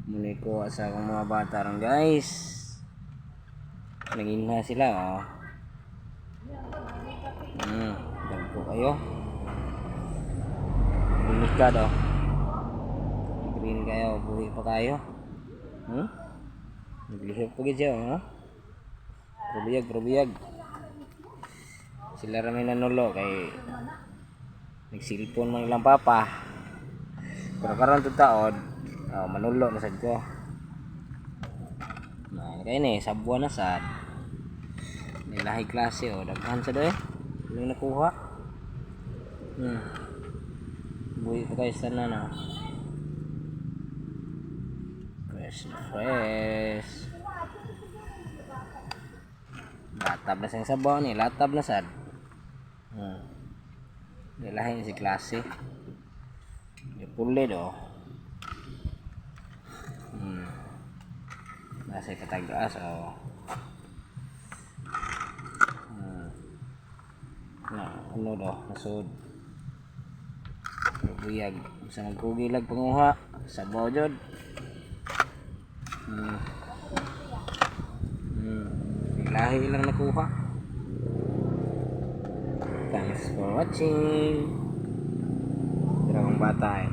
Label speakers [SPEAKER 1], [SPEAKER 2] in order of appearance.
[SPEAKER 1] Muli ko sa akong mga bata ron guys. Nangina sila oh. Dagko kayo. Bulikad oh. Green kayo, buhi pa kayo. Naglihip pa gid siya oh. Probiyag. Sila ra may nanulo kay nagsilpon man ilang papa. Pero karon tud taod, manulo na sad ko. Kaya ni sabuan na sad. May lahi klase oh, daghan sa doy. Yung nakuha. Buhi pa kayo sa na. Fresh. Latab na siyang sabaw ni, latab na sad. Lahi si klase. Pulid oh. Nasa katagaas oh. Ano do, nasud. Buyag, sa nagkugilag panguha, sabaw jud. Lahi lang nakuha. Thanks for watching. Dragong bata eh.